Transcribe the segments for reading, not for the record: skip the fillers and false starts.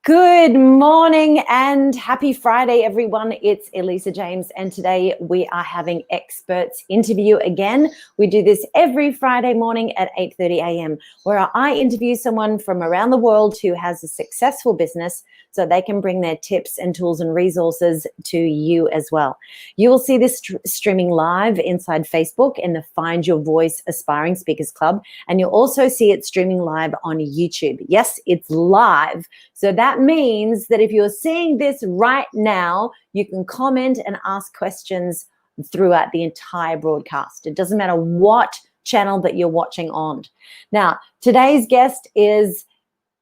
Good morning and happy Friday, everyone. It's Elisa James, and today we are having experts interview again. We do this every Friday morning at 8:30 a.m., where I interview someone from around the world who has a successful business so they can bring their tips and tools and resources to you as well. You will see this streaming live inside Facebook in the Find Your Voice Aspiring Speakers Club, and you'll also see it streaming live on YouTube. Yes, it's live. So that means that if you're seeing this right now, you can comment and ask questions throughout the entire broadcast. It doesn't matter what channel that you're watching on. Now, today's guest is,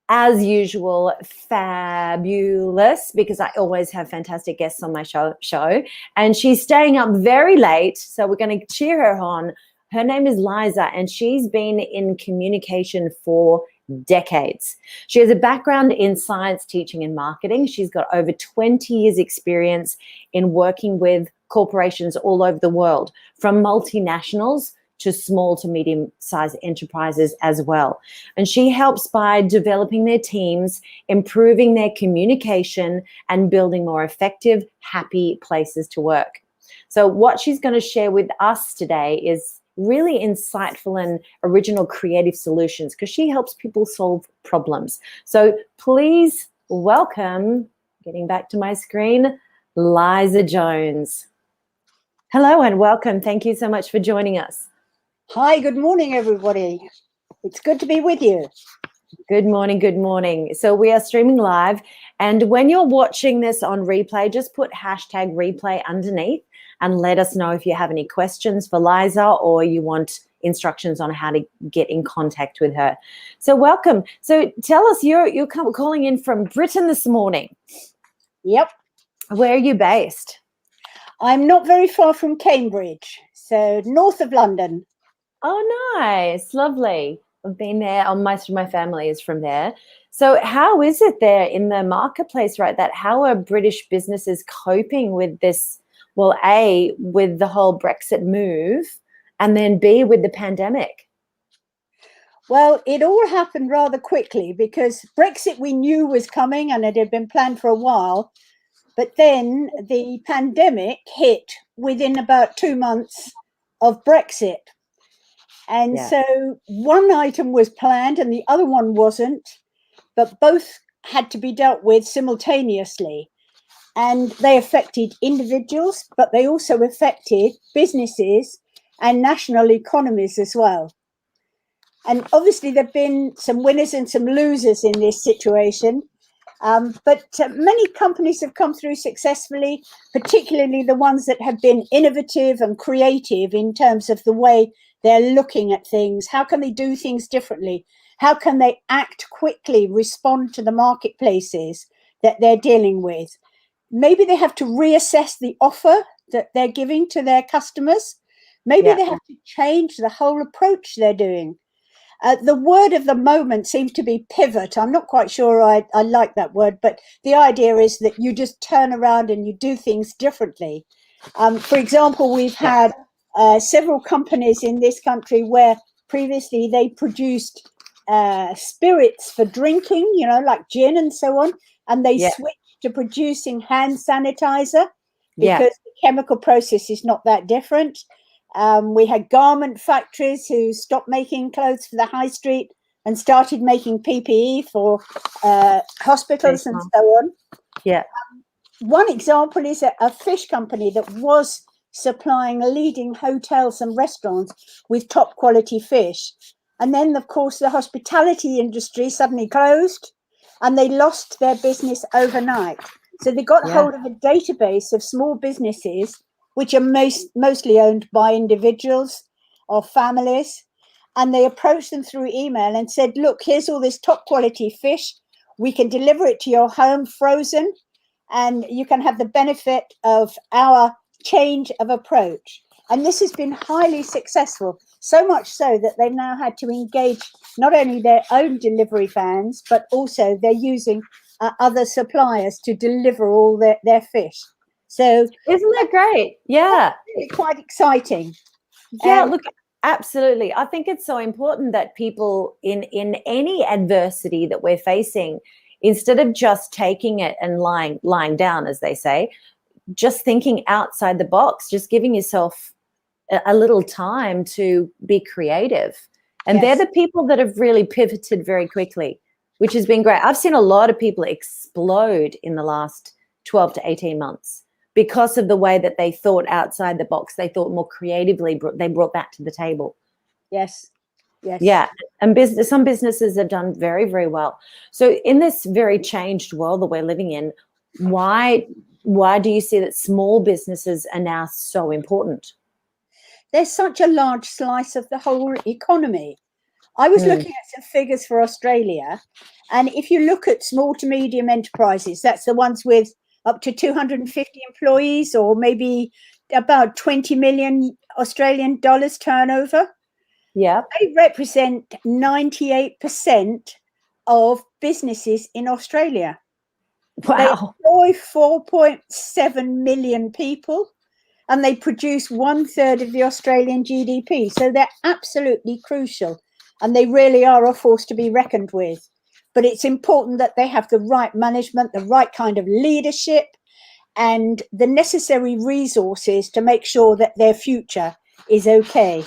as usual, fabulous, because I always have fantastic guests on my show, and she's staying up very late, so we're going to cheer her on. Her name is Liza, and she's been in communication for decades. She has a background in science, teaching, and marketing. She's got over 20 years experience in working with corporations all over the world, from multinationals to small to medium-sized enterprises as well. And she helps by developing their teams, improving their communication, and building more effective, happy places to work. So what she's going to share with us today is really insightful and original creative solutions, because she helps people solve problems. So please welcome, getting back to my screen, Liza Jones. Hello and welcome. Thank you so much for joining us. Hi, good morning, everybody. It's good to be with you. Good morning, good morning. So we are streaming live, and when you're watching this on replay, just put hashtag replay underneath and let us know if you have any questions for Liza or you want instructions on how to get in contact with her. So welcome. So tell us, you're calling in from Britain this morning. Yep. Where are you based? I'm not very far from Cambridge, so north of London. Oh, nice. Lovely. I've been there. Most of my family is from there. So how is it there in the marketplace, right? How are British businesses coping with this? Well, A, with the whole Brexit move, and then B, with the pandemic? Well, it all happened rather quickly, because Brexit we knew was coming and it had been planned for a while. But then the pandemic hit within about 2 months of Brexit. And so one item was planned and the other one wasn't, but both had to be dealt with simultaneously. And they affected individuals, but they also affected businesses and national economies as well. And obviously there have been some winners and some losers in this situation. But many companies have come through successfully, particularly the ones that have been innovative and creative in terms of the way they're looking at things. How can they do things differently? How can they act quickly, respond to the marketplaces that they're dealing with? Maybe they have to reassess the offer that they're giving to their customers. Maybe they have to change the whole approach they're doing. The word of the moment seems to be pivot. I'm not quite sure I like that word, but the idea is that you just turn around and you do things differently. For example, we've had several companies in this country where previously they produced spirits for drinking, like gin and so on, and they switched to producing hand sanitizer because the chemical process is not that different. We had garment factories who stopped making clothes for the high street and started making PPE for hospitals and so on. One example is a fish company that was supplying leading hotels and restaurants with top quality fish. And then, of course, the hospitality industry suddenly closed and they lost their business overnight. So they got hold of a database of small businesses which are mostly owned by individuals or families. And they approached them through email and said, look, here's all this top quality fish. We can deliver it to your home frozen, and you can have the benefit of our change of approach. And this has been highly successful, so much so that they've now had to engage not only their own delivery vans, but also they're using other suppliers to deliver all their fish. So isn't that great? Yeah. Really quite exciting. Yeah, look, absolutely. I think it's so important that people in any adversity that we're facing, instead of just taking it and lying down, as they say, just thinking outside the box, just giving yourself a little time to be creative. And Yes. they're the people that have really pivoted very quickly, which has been great. I've seen a lot of people explode in the last 12 to 18 months because of the way that they thought outside the box. They thought more creatively, they brought that to the table. Yes. Yes. Yeah. And some businesses have done very, very well. So in this very changed world that we're living in, why do you see that small businesses are now so important? There's such a large slice of the whole economy. I was looking at some figures for Australia, and if you look at small to medium enterprises, that's the ones with up to 250 employees or maybe about 20 million Australian dollars turnover. Yeah. They represent 98% of businesses in Australia. Wow. They employ 4.7 million people, and they produce 1/3 of the Australian GDP. So they're absolutely crucial, and they really are a force to be reckoned with. But it's important that they have the right management, the right kind of leadership, and the necessary resources to make sure that their future is okay.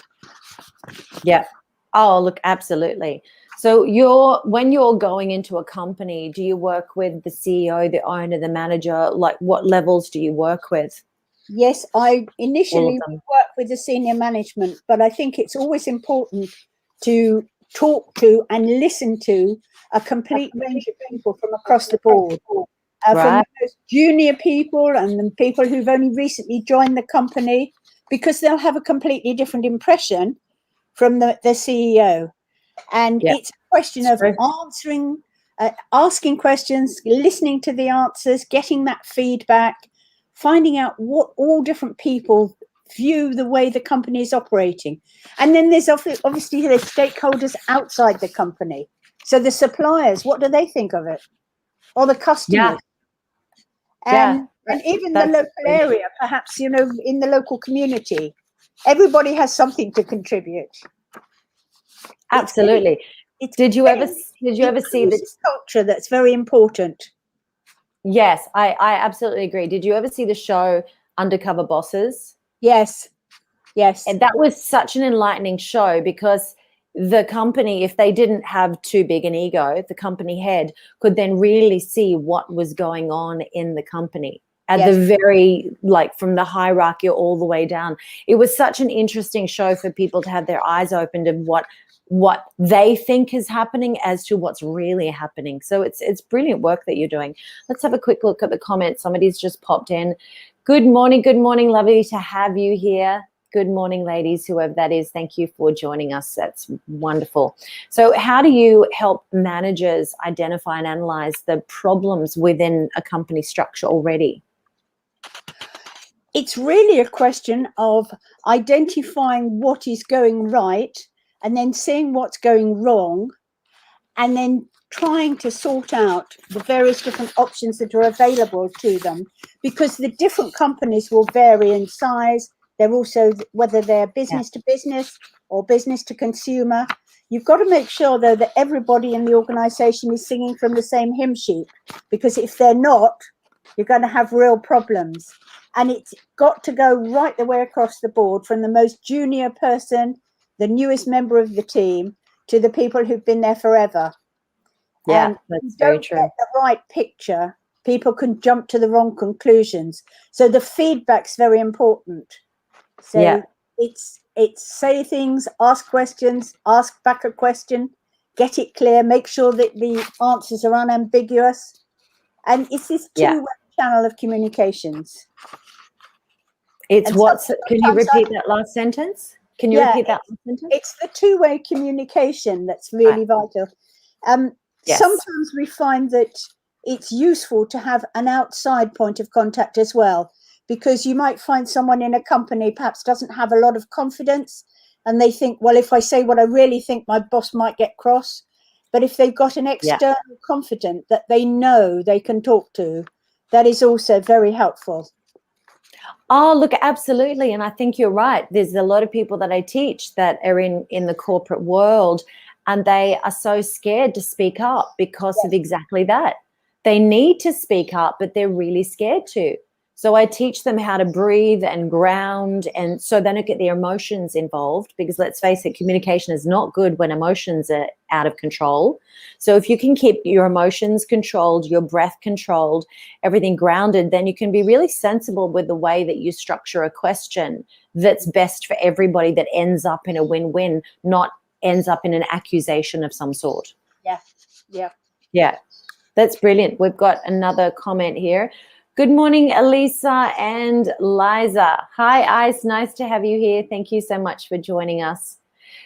Yeah. Oh, look, absolutely. So when you're going into a company, do you work with the CEO, the owner, the manager? Like, what levels do you work with? Yes, I All initially of them. work with the senior management, but I think it's always important to talk to and listen to a complete range of people from across the board, from Right. the most junior people and the people who've only recently joined the company, because they'll have a completely different impression from the CEO. And Yeah. it's a question of True. asking questions, listening to the answers, getting that feedback, finding out what all different people view the way the company is operating. And then there's obviously the stakeholders outside the company. So the suppliers, what do they think of it? Or the customers? Yeah. And even the That's local area, perhaps, in the local community. Everybody has something to contribute. absolutely. It's Did you ever see the culture that's very important? Yes, I absolutely agree. Did you ever see the show Undercover Bosses? Yes. And that was such an enlightening show because the company, if they didn't have too big an ego, the company head could then really see what was going on in the company at Yes. the very, like, from the hierarchy all the way down. It was such an interesting show for people to have their eyes opened of what they think is happening as to what's really happening. So it's brilliant work that you're doing. Let's have a quick look at the comments. Somebody's just popped in. Good morning, lovely to have you here. Good morning, ladies, whoever that is. Thank you for joining us. That's wonderful. So how do you help managers identify and analyze the problems within a company structure already? It's really a question of identifying what is going right and then seeing what's going wrong and then trying to sort out the various different options that are available to them, because the different companies will vary in size. They're also, whether they're business to business or business to consumer, you've got to make sure, though, that everybody in the organization is singing from the same hymn sheet, because if they're not, you're going to have real problems. And it's got to go right the way across the board, from the most junior person, the newest member of the team, to the people who've been there forever. Yeah, And that's if you very don't true. get the right picture, people can jump to the wrong conclusions. So the feedback's very important. So Yeah. it's say things, ask questions, ask back a question, get it clear, make sure that the answers are unambiguous. And it's this two-way channel of communications. It's And what's, can you sometimes repeat that last sentence? Can you repeat that last sentence? it's the two-way communication that's really vital. Yes. Sometimes we find that it's useful to have an outside point of contact as well, because you might find someone in a company perhaps doesn't have a lot of confidence, and they think, well, if I say what I really think, my boss might get cross. But if they've got an external confidant that they know they can talk to, that is also very helpful. Oh, look, absolutely. And I think you're right. There's a lot of people that I teach that are in the corporate world, and they are so scared to speak up because of exactly that. they need to speak up, but they're really scared to. So I teach them how to breathe and ground, and so they don't get their emotions involved, because let's face it, communication is not good when emotions are out of control. So if you can keep your emotions controlled, your breath controlled, everything grounded, then you can be really sensible with the way that you structure a question that's best for everybody, that ends up in a win-win, not ends up in an accusation of some sort. Yeah, yeah. Yeah, that's brilliant. We've got another comment here. Good morning, Elisa and Liza. Hi, Ice. Nice to have you here. Thank you so much for joining us.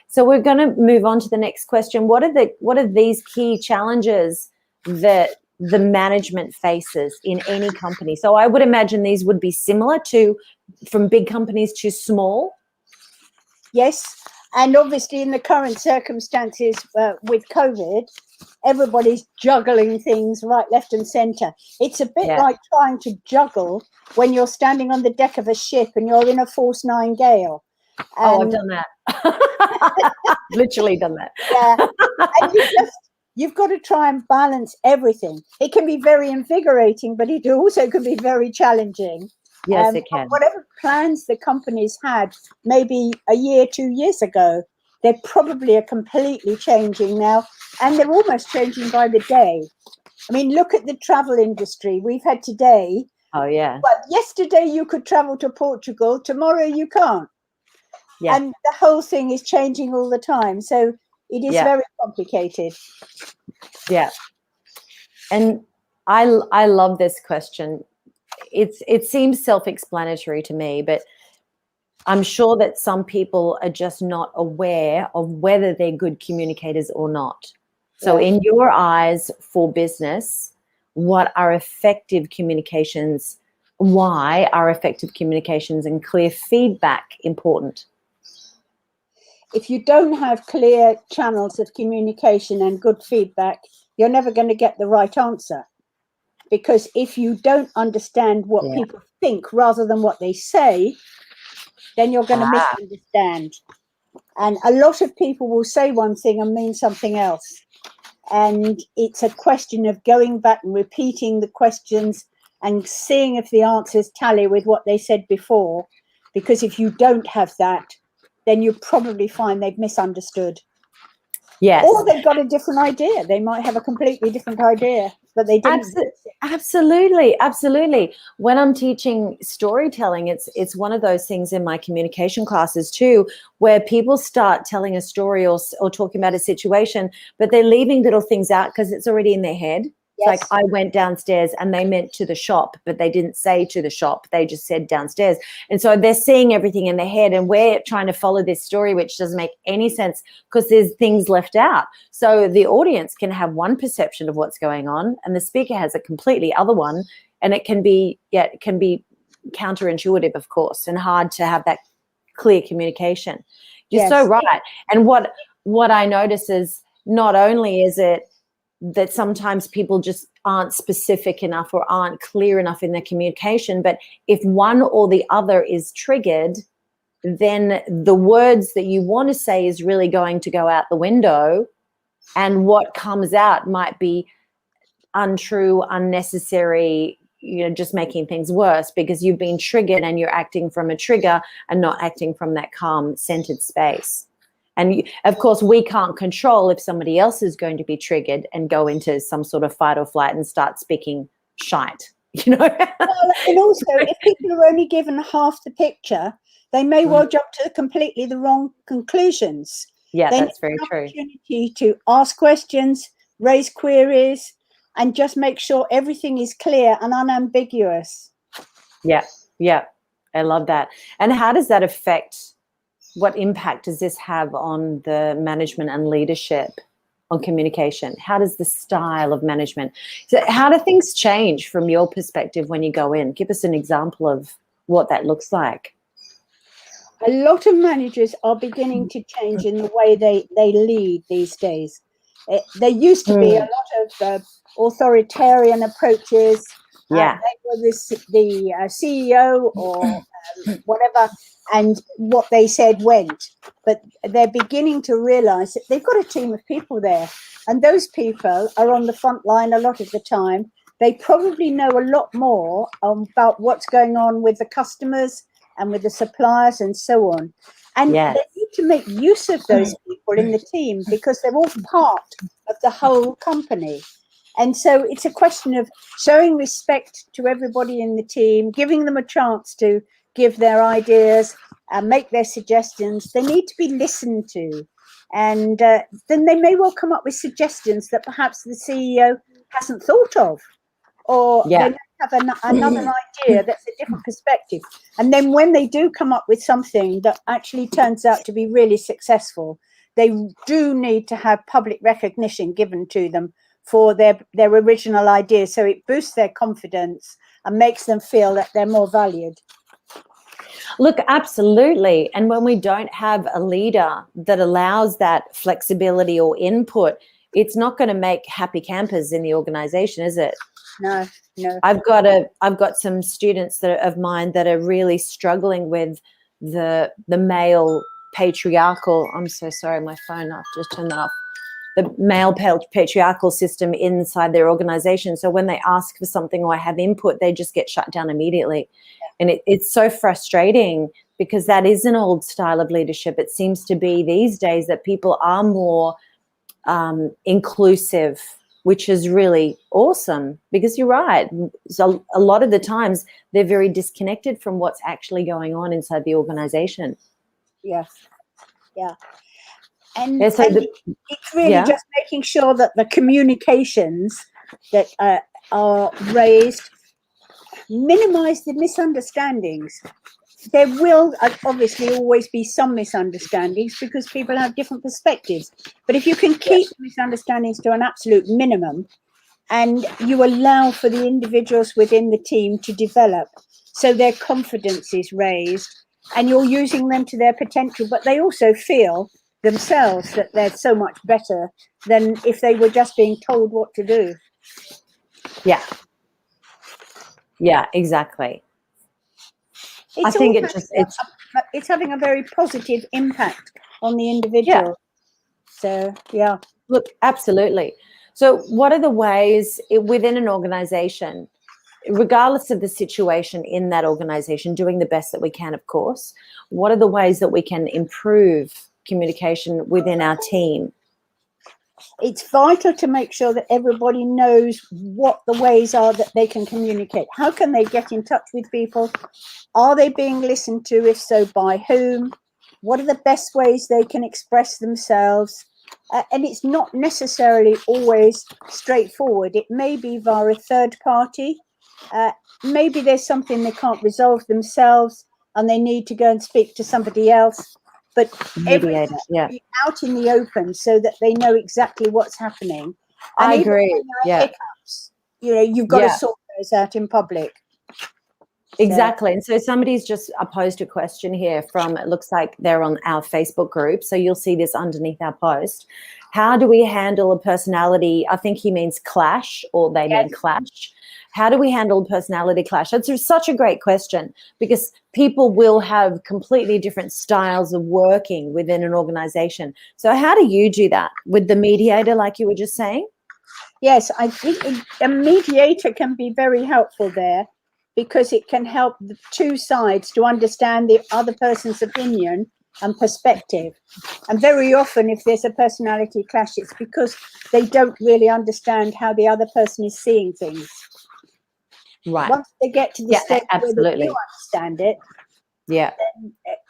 So we're going to move on to the next question. What are these key challenges that the management faces in any company? So I would imagine these would be similar to from big companies to small. Yes, and obviously in the current circumstances with COVID, everybody's juggling things right, left and centre. It's a bit like trying to juggle when you're standing on the deck of a ship and you're in a force 9 gale. Oh, I've done that. Literally done that. Yeah, and you've got to try and balance everything. It can be very invigorating, but it also can be very challenging. Yes, it can. Whatever plans the companies had maybe a year, 2 years ago, they probably are completely changing now, and they're almost changing by the day. I mean, look at the travel industry we've had today. Oh, yeah. But yesterday you could travel to Portugal, tomorrow you can't. Yeah. And the whole thing is changing all the time. So it is very complicated. Yeah. And I love this question. It seems self-explanatory to me, but I'm sure that some people are just not aware of whether they're good communicators or not. So in your eyes, for business, what are effective communications? Why are effective communications and clear feedback important? If you don't have clear channels of communication and good feedback, you're never going to get the right answer. Because if you don't understand what people think rather than what they say, then you're going to misunderstand. And a lot of people will say one thing and mean something else. And it's a question of going back and repeating the questions and seeing if the answers tally with what they said before. Because if you don't have that, then you probably find they've misunderstood. Yes. Or they've got a different idea. They might have a completely different idea, but they didn't. Absolutely. Absolutely. When I'm teaching storytelling, it's one of those things in my communication classes too, where people start telling a story or talking about a situation, but they're leaving little things out because it's already in their head. It's like, I went downstairs and they meant to the shop, but they didn't say to the shop. They just said downstairs. And so they're seeing everything in their head, and we're trying to follow this story, which doesn't make any sense because there's things left out. So the audience can have one perception of what's going on and the speaker has a completely other one. And it can be counterintuitive, of course, and hard to have that clear communication. You're so right. And what I notice is not only is it that sometimes people just aren't specific enough or aren't clear enough in their communication, but if one or the other is triggered, then the words that you want to say is really going to go out the window, and what comes out might be untrue, unnecessary, just making things worse because you've been triggered and you're acting from a trigger and not acting from that calm, centered space. And of course, we can't control if somebody else is going to be triggered and go into some sort of fight or flight and start speaking shite, Well, and also, if people are only given half the picture, they may well jump to completely the wrong conclusions. Yeah, that's very true. Opportunity to ask questions, raise queries, and just make sure everything is clear and unambiguous. Yeah, I love that. And how does that affect? What impact does this have on the management and leadership, on communication? How does the style of management, so how do things change from your perspective when you go in? Give us an example of what that looks like. A lot of managers are beginning to change in the way they lead these days. There used to be a lot of authoritarian approaches. They were the CEO or whatever, and what they said went. But they're beginning to realize that they've got a team of people there, and those people are on the front line a lot of the time, they probably know a lot more about what's going on with the customers and with the suppliers and so on. And Yes. they need to make use of those people in the team because they're all part of the whole company. And so it's a question of showing respect to everybody in the team, giving them a chance to give their ideas and make their suggestions. They need to be listened to. And then they may well come up with suggestions that perhaps the CEO hasn't thought of. Or they may have another idea that's a different perspective. And then when they do come up with something that actually turns out to be really successful, they do need to have public recognition given to them for their original idea. So it boosts their confidence and makes them feel that they're more valued. Look, absolutely. And when we don't have a leader that allows that flexibility or input, it's not going to make happy campers in the organization, is it? No. I've got some students of mine that are really struggling with the male patriarchal. I'm so sorry, my phone. I've just turned that off. The male patriarchal system inside their organization. So when they ask for something or have input, they just get shut down immediately. And it's so frustrating because that is an old style of leadership. It seems to be these days that people are more inclusive, which is really awesome because you're right. So a lot of the times they're very disconnected from what's actually going on inside the organization. Yes. Yeah. And, Yeah, so it's really just making sure that the communications that are raised minimize the misunderstandings. There will obviously always be some misunderstandings because people have different perspectives. But if you can keep misunderstandings to an absolute minimum and you allow for the individuals within the team to develop so their confidence is raised and you're using them to their potential, but they also feel themselves that they're so much better than if they were just being told what to do. Yeah, exactly. It's having a very positive impact on the individual. So look, absolutely. So what are the ways within an organization, regardless of the situation in that organization, doing the best that we can, of course, what are the ways that we can improve communication within our team? It's vital to make sure that everybody knows what the ways are that they can communicate. How can they get in touch with people? Are they being listened to? If so, by whom? What are the best ways they can express themselves? And it's not necessarily always straightforward. It may be via a third party. Maybe there's something they can't resolve themselves and they need to go and speak to somebody else. But everything should be out in the open so that they know exactly what's happening. And I agree. Hiccups, you've got to sort those out in public. Exactly. And so somebody's just posed a question here from, it looks like they're on our Facebook group. So you'll see this underneath our post. How do we handle a personality? I think he means clash, or they mean clash. How do we handle a personality clash? That's such a great question because people will have completely different styles of working within an organization. So how do you do that with the mediator, like you were just saying? Yes, I think a mediator can be very helpful there because it can help the two sides to understand the other person's opinion and perspective. And very often if there's a personality clash, it's because they don't really understand how the other person is seeing things. Right. Once they get to the stage where they do understand it, then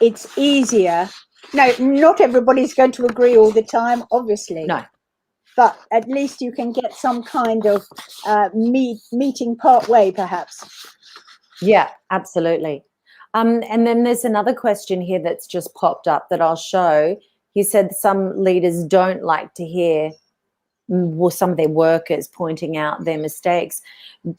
it's easier. No, not everybody's going to agree all the time, obviously. No. But at least you can get some kind of meeting part way, perhaps. Yeah, absolutely. And then there's another question here that's just popped up that I'll show. He said some leaders don't like to hear some of their workers pointing out their mistakes.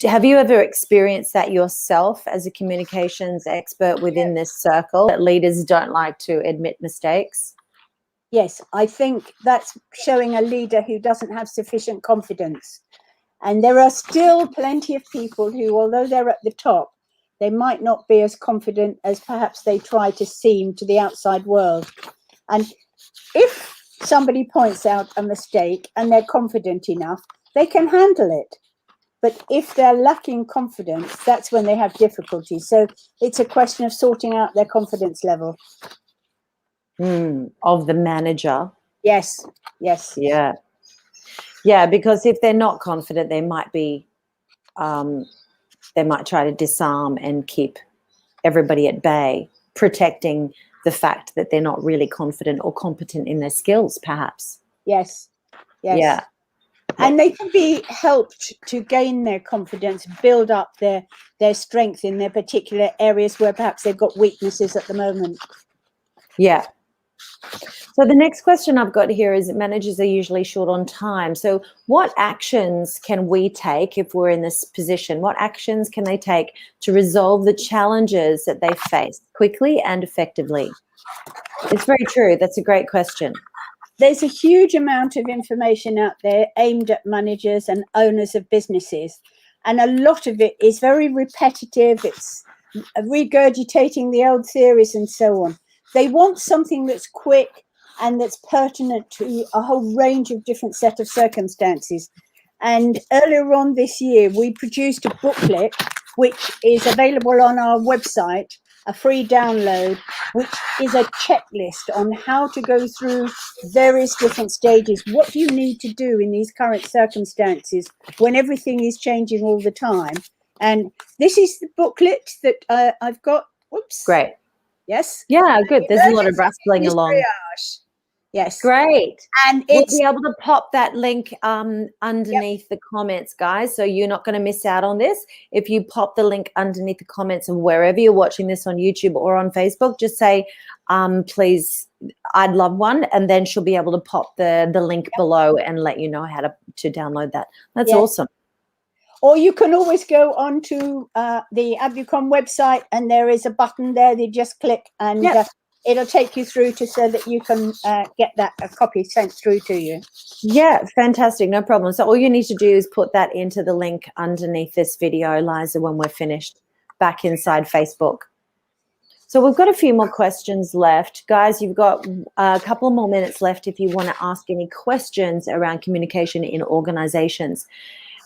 Have you ever experienced that yourself as a communications expert within this circle, that leaders don't like to admit mistakes? Yes, I think that's showing a leader who doesn't have sufficient confidence. And there are still plenty of people who, although they're at the top, they might not be as confident as perhaps they try to seem to the outside world. And if somebody points out a mistake and they're confident enough, they can handle it. But if they're lacking confidence, that's when they have difficulty. So it's a question of sorting out their confidence level. Of the manager. Yes. Yeah. Because if they're not confident, they might be, they might try to disarm and keep everybody at bay, protecting the fact that they're not really confident or competent in their skills, perhaps. Yes. Yeah. And they can be helped to gain their confidence, build up their strength in their particular areas where perhaps they've got weaknesses at the moment. Yeah. So the next question I've got here is managers are usually short on time. So what actions can we take if we're in this position? What actions can they take to resolve the challenges that they face quickly and effectively? It's very true. That's a great question. There's a huge amount of information out there aimed at managers and owners of businesses. And a lot of it is very repetitive. It's regurgitating the old theories and so on. They want something that's quick and that's pertinent to a whole range of different set of circumstances. And earlier on this year, we produced a booklet, which is available on our website, a free download, which is a checklist on how to go through various different stages. What do you need to do in these current circumstances when everything is changing all the time? And this is the booklet that I've got. Whoops. Great. Yes. Yeah, good. There's a lot of rustling along. Triage. Yes. Great. And we'll it's be able to pop that link underneath the comments, guys. So you're not going to miss out on this. If you pop the link underneath the comments of wherever you're watching this on YouTube or on Facebook, just say, please, I'd love one. And then she'll be able to pop the link below and let you know how to download that. That's awesome. Or you can always go onto the Abucom website, and there is a button there. They just click and it'll take you through so that you can get a copy sent through to you. Yeah, fantastic. No problem. So all you need to do is put that into the link underneath this video, Liza, when we're finished back inside Facebook. So we've got a few more questions left. Guys, you've got a couple more minutes left if you want to ask any questions around communication in organizations.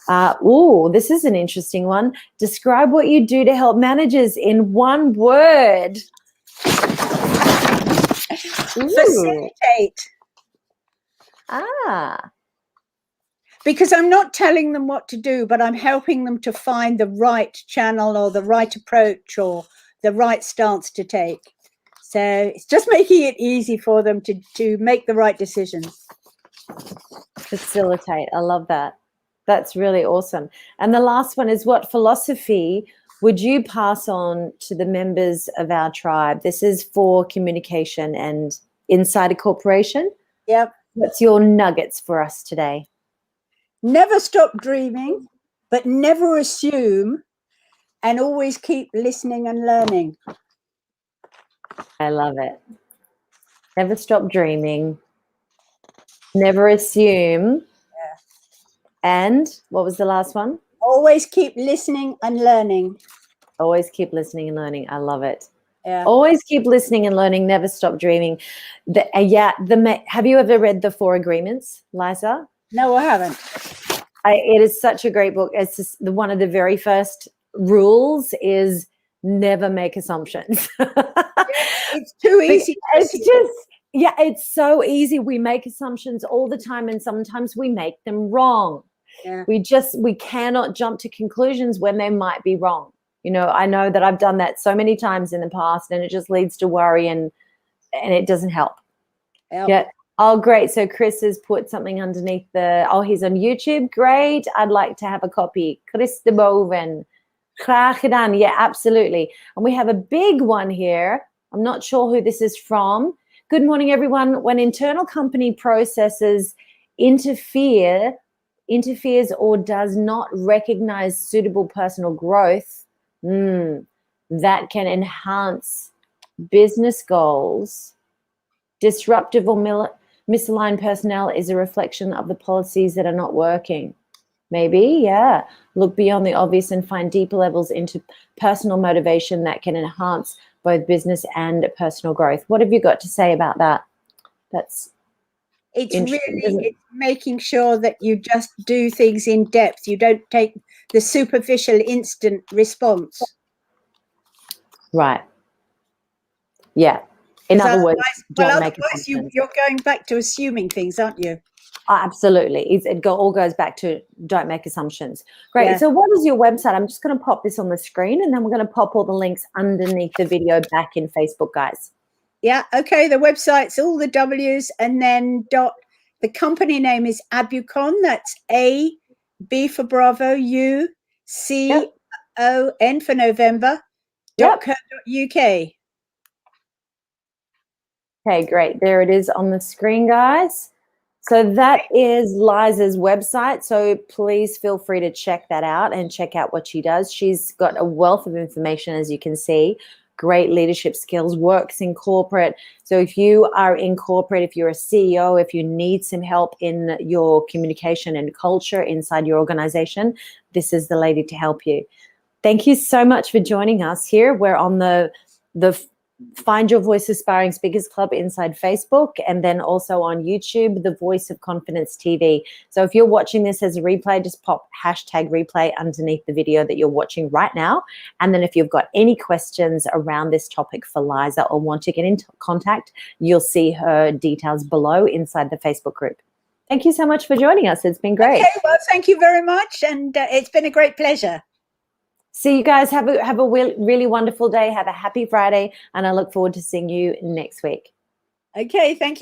This is an interesting one. Describe what you do to help managers in one word. Facilitate. Because I'm not telling them what to do, but I'm helping them to find the right channel or the right approach or the right stance to take. So it's just making it easy for them to make the right decisions. Facilitate. I love that. That's really awesome. And the last one is, what philosophy would you pass on to the members of our tribe? This is for communication and inside a corporation. Yep. What's your nuggets for us today? Never stop dreaming, but never assume, and always keep listening and learning. I love it. Never stop dreaming. Never assume. And what was the last one? Always keep listening and learning. Always keep listening and learning. I love it. Yeah. Always keep listening and learning. Never stop dreaming. Have you ever read The 4 Agreements, Liza? No, I haven't. It is such a great book. It's just one of the very first rules is never make assumptions. It's too easy. It's so easy. We make assumptions all the time, and sometimes we make them wrong. Yeah. We cannot jump to conclusions when they might be wrong. You know, I know that I've done that so many times in the past, and it just leads to worry and it doesn't help. Yeah. Oh, great. So Chris has put something underneath he's on YouTube. Great. I'd like to have a copy. Chris de Boven. Graag gedaan. Yeah, absolutely. And we have a big one here. I'm not sure who this is from. Good morning, everyone. When internal company processes interferes or does not recognize suitable personal growth, that can enhance business goals. Disruptive or misaligned personnel is a reflection of the policies that are not working. Maybe, yeah. Look beyond the obvious and find deeper levels into personal motivation that can enhance both business and personal growth. What have you got to say about that? It's making sure that you just do things in depth. You don't take the superficial instant response. Right. Yeah. In other words, don't make otherwise assumptions. you're going back to assuming things, aren't you? Oh, absolutely. All goes back to don't make assumptions. Great. Yeah. So what is your website? I'm just going to pop this on the screen, and then we're going to pop all the links underneath the video back in Facebook, guys. Yeah. Okay. The website's all the W's, and then the company name is Abucon. That's A, B for Bravo, U, C, O, N for November, .co.uk. Okay, great. There it is on the screen, guys. So that is Liza's website. So please feel free to check that out and check out what she does. She's got a wealth of information, as you can see. Great leadership skills, works in corporate. So if you are in corporate, if you're a CEO, if you need some help in your communication and culture inside your organization, this is the lady to help you. Thank you so much for joining us here. We're on the Find Your Voice Aspiring Speakers Club inside Facebook, and then also on YouTube, The Voice of Confidence TV. So if you're watching this as a replay, just pop #replay underneath the video that you're watching right now. And then if you've got any questions around this topic for Liza or want to get in contact, you'll see her details below inside the Facebook group. Thank you so much for joining us. It's been great. Okay, well, thank you very much. And it's been a great pleasure. See you guys. Have a really wonderful day. Have a happy Friday. And I look forward to seeing you next week. Okay, thank you.